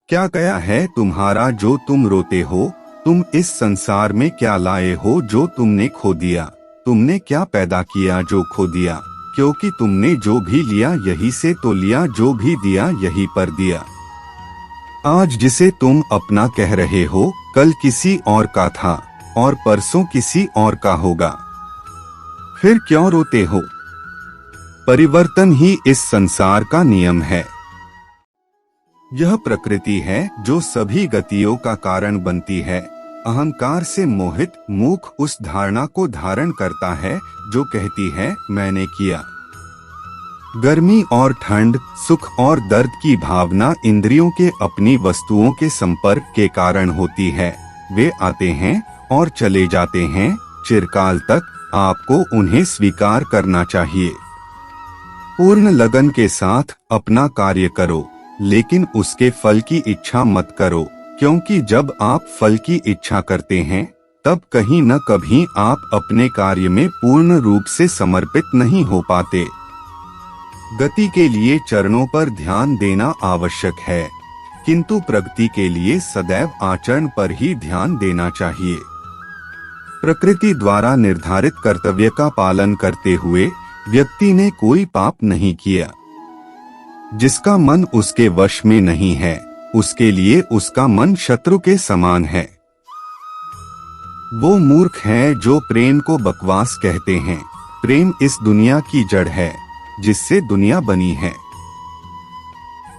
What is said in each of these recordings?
क्या गया है तुम्हारा जो तुम रोते हो? तुम इस संसार में क्या लाए हो जो तुमने खो दिया? तुमने क्या पैदा किया जो खो दिया? क्योंकि तुमने जो भी लिया यही से तो लिया, जो भी दिया यही पर दिया। आज जिसे तुम अपना कह रहे हो कल किसी और का था और परसों किसी और का होगा। फिर क्यों रोते हो? परिवर्तन ही इस संसार का नियम है। यह प्रकृति है जो सभी गतियों का कारण बनती है। अहंकार से मोहित मूख उस धारणा को धारण करता है जो कहती है मैंने किया। गर्मी और ठंड, सुख और दर्द की भावना इंद्रियों के अपनी वस्तुओं के संपर्क के कारण होती है। वे आते हैं और चले जाते हैं, चिरकाल तक आपको उन्हें स्वीकार करना चाहिए। पूर्ण लगन के साथ अपना कार्य करो, लेकिन उसके फल की इच्छा मत करो, क्योंकि जब आप फल की इच्छा करते हैं तब कहीं न कहीं आप अपने कार्य में पूर्ण रूप से समर्पित नहीं हो पाते। गति के लिए चरणों पर ध्यान देना आवश्यक है, किंतु प्रगति के लिए सदैव आचरण पर ही ध्यान देना चाहिए। प्रकृति द्वारा निर्धारित कर्तव्य का पालन करते हुए व्यक्ति ने कोई पाप नहीं किया। जिसका मन उसके वश में नहीं है, उसके लिए उसका मन शत्रु के समान है। वो मूर्ख है जो प्रेम को बकवास कहते हैं। प्रेम इस दुनिया की जड़ है जिससे दुनिया बनी है।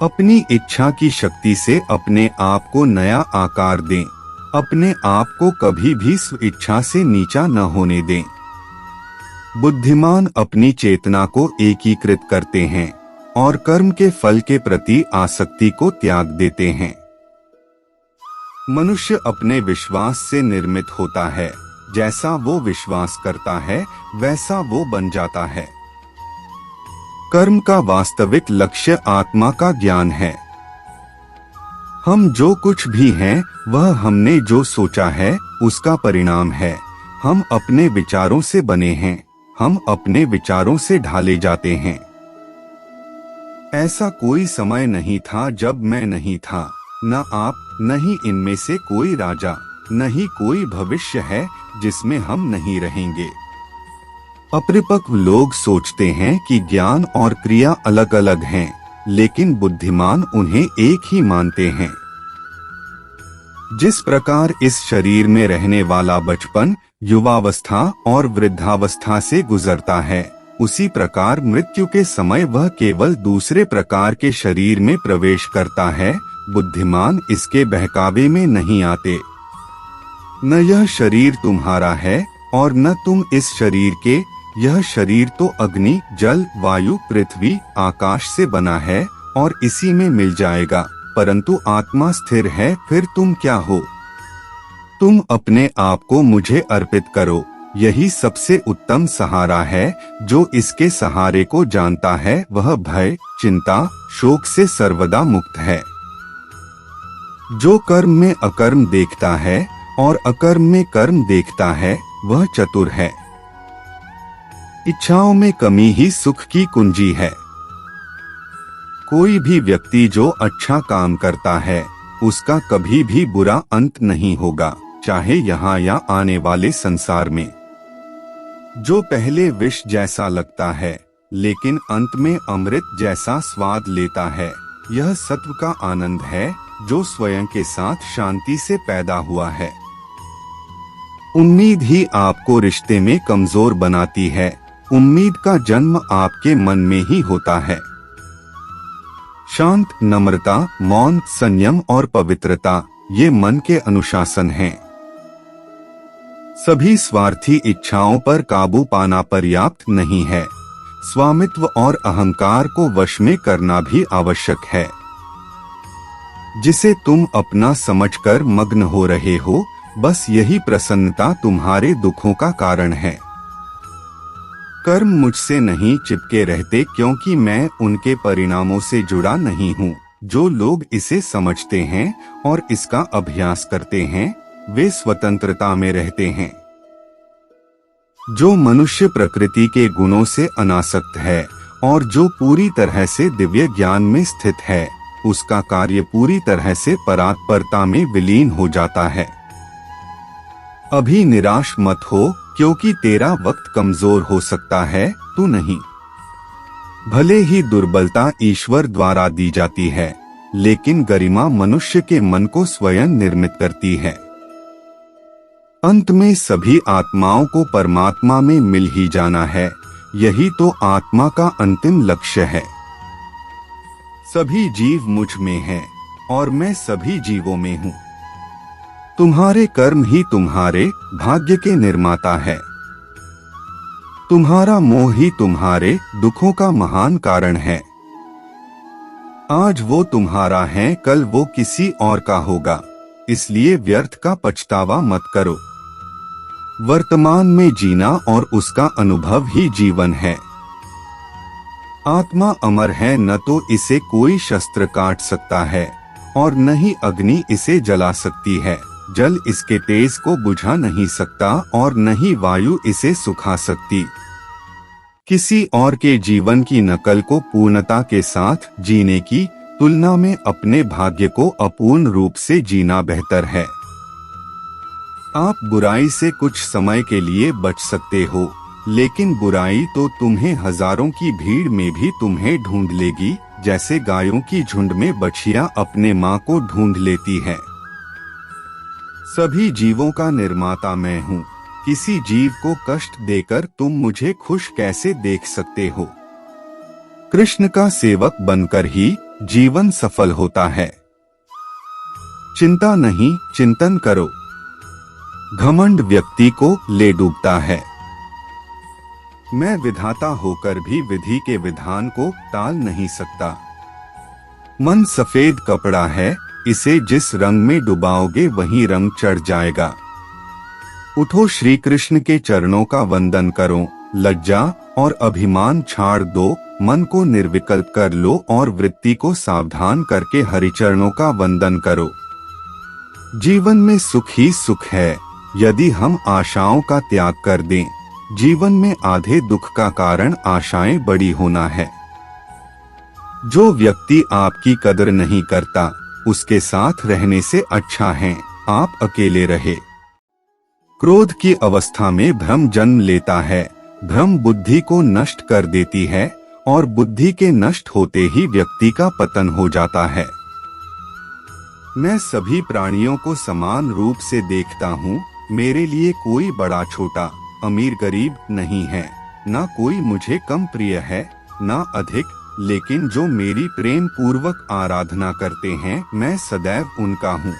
अपनी इच्छा की शक्ति से अपने आप को नया आकार दें। अपने आप को कभी भी स्व इच्छा से नीचा न होने दें। बुद्धिमान अपनी चेतना को एकीकृत करते हैं और कर्म के फल के प्रति आसक्ति को त्याग देते हैं। मनुष्य अपने विश्वास से निर्मित होता है। जैसा वो विश्वास करता है वैसा वो बन जाता है। कर्म का वास्तविक लक्ष्य आत्मा का ज्ञान है। हम जो कुछ भी हैं वह हमने जो सोचा है उसका परिणाम है। हम अपने विचारों से बने हैं, हम अपने विचारों से ढाले जाते हैं। ऐसा कोई समय नहीं था जब मैं नहीं था, न आप, न ही इनमें से कोई राजा, न ही कोई भविष्य है जिसमें हम नहीं रहेंगे। अपरिपक्व लोग सोचते हैं कि ज्ञान और क्रिया अलग अलग हैं, लेकिन बुद्धिमान उन्हें एक ही मानते हैं। जिस प्रकार इस शरीर में रहने वाला बचपन, युवावस्था और वृद्धावस्था से गुजरता है, उसी प्रकार मृत्यु के समय वह केवल दूसरे प्रकार के शरीर में प्रवेश करता है। बुद्धिमान इसके बहकावे में नहीं आते। न यह शरीर तुम्हारा है और न तुम इस शरीर के। यह शरीर तो अग्नि, जल, वायु, पृथ्वी, आकाश से बना है और इसी में मिल जाएगा, परंतु आत्मा स्थिर है। फिर तुम क्या हो? तुम अपने आप को मुझे अर्पित करो। यही सबसे उत्तम सहारा है। जो इसके सहारे को जानता है वह भय, चिंता, शोक से सर्वदा मुक्त है। जो कर्म में अकर्म देखता है और अकर्म में कर्म देखता है वह चतुर है। इच्छाओं में कमी ही सुख की कुंजी है। कोई भी व्यक्ति जो अच्छा काम करता है उसका कभी भी बुरा अंत नहीं होगा, चाहे यहाँ या आने वाले संसार में। जो पहले विष जैसा लगता है लेकिन अंत में अमृत जैसा स्वाद लेता है, यह सत्व का आनंद है जो स्वयं के साथ शांति से पैदा हुआ है। उम्मीद ही आपको रिश्ते में कमजोर बनाती है। उम्मीद का जन्म आपके मन में ही होता है। शांत, नम्रता, मौन, संयम और पवित्रता ये मन के अनुशासन हैं। सभी स्वार्थी इच्छाओं पर काबू पाना पर्याप्त नहीं है। स्वामित्व और अहंकार को वश में करना भी आवश्यक है। जिसे तुम अपना समझकर मग्न हो रहे हो, बस यही प्रसन्नता तुम्हारे दुखों का कारण है। कर्म मुझसे नहीं चिपके रहते क्योंकि मैं उनके परिणामों से जुड़ा नहीं हूँ। जो लोग इसे समझते हैं और इसका अभ्यास करते हैं वे स्वतंत्रता में रहते हैं। जो मनुष्य प्रकृति के गुणों से अनासक्त है और जो पूरी तरह से दिव्य ज्ञान में स्थित है, उसका कार्य पूरी तरह से परात्परता में विलीन हो जाता है। अभी निराश मत हो, क्योंकि तेरा वक्त कमजोर हो सकता है, तू नहीं। भले ही दुर्बलता ईश्वर द्वारा दी जाती है, लेकिन गरिमा मनुष्य के मन को स्वयं निर्मित करती है। अंत में सभी आत्माओं को परमात्मा में मिल ही जाना है, यही तो आत्मा का अंतिम लक्ष्य है। सभी जीव मुझ में हैं और मैं सभी जीवों में हूँ। तुम्हारे कर्म ही तुम्हारे भाग्य के निर्माता है। तुम्हारा मोह ही तुम्हारे दुखों का महान कारण है। आज वो तुम्हारा है, कल वो किसी और का होगा, इसलिए व्यर्थ का पछतावा मत करो। वर्तमान में जीना और उसका अनुभव ही जीवन है। आत्मा अमर है, न तो इसे कोई शस्त्र काट सकता है और न ही अग्नि इसे जला सकती है। जल इसके तेज को बुझा नहीं सकता और न ही वायु इसे सुखा सकती। किसी और के जीवन की नकल को पूर्णता के साथ जीने की तुलना में अपने भाग्य को अपूर्ण रूप से जीना बेहतर है। आप बुराई से कुछ समय के लिए बच सकते हो, लेकिन बुराई तो तुम्हें हजारों की भीड़ में भी तुम्हें ढूंढ लेगी, जैसे गायों की झुंड में बछिया अपने माँ को ढूंढ लेती है। सभी जीवों का निर्माता मैं हूँ। किसी जीव को कष्ट देकर तुम मुझे खुश कैसे देख सकते हो? कृष्ण का सेवक बनकर ही जीवन सफल होता है। चिंता नहीं, चिंतन करो। घमंड व्यक्ति को ले डूबता है। मैं विधाता होकर भी विधि के विधान को टाल नहीं सकता। मन सफेद कपड़ा है, इसे जिस रंग में डुबाओगे वही रंग चढ़ जाएगा। उठो, श्री कृष्ण के चरणों का वंदन करो। लज्जा और अभिमान छाड़ दो, मन को निर्विकल्प कर लो और वृत्ति को सावधान करके हरिचरणों का वंदन करो। जीवन में सुख ही सुख है, यदि हम आशाओं का त्याग कर दें। जीवन में आधे दुख का कारण आशाएं बड़ी होना है। जो व्यक्ति आपकी कदर नहीं करता, उसके साथ रहने से अच्छा है आप अकेले रहे। क्रोध की अवस्था में भ्रम जन्म लेता है। भ्रम बुद्धि को नष्ट कर देती है और बुद्धि के नष्ट होते ही व्यक्ति का पतन हो जाता है। मैं सभी प्राणियों को समान रूप से देखता हूँ। मेरे लिए कोई बड़ा छोटा, अमीर गरीब नहीं है। ना कोई मुझे कम प्रिय है, ना अधिक, लेकिन जो मेरी प्रेम पूर्वक आराधना करते हैं, मैं सदैव उनका हूँ।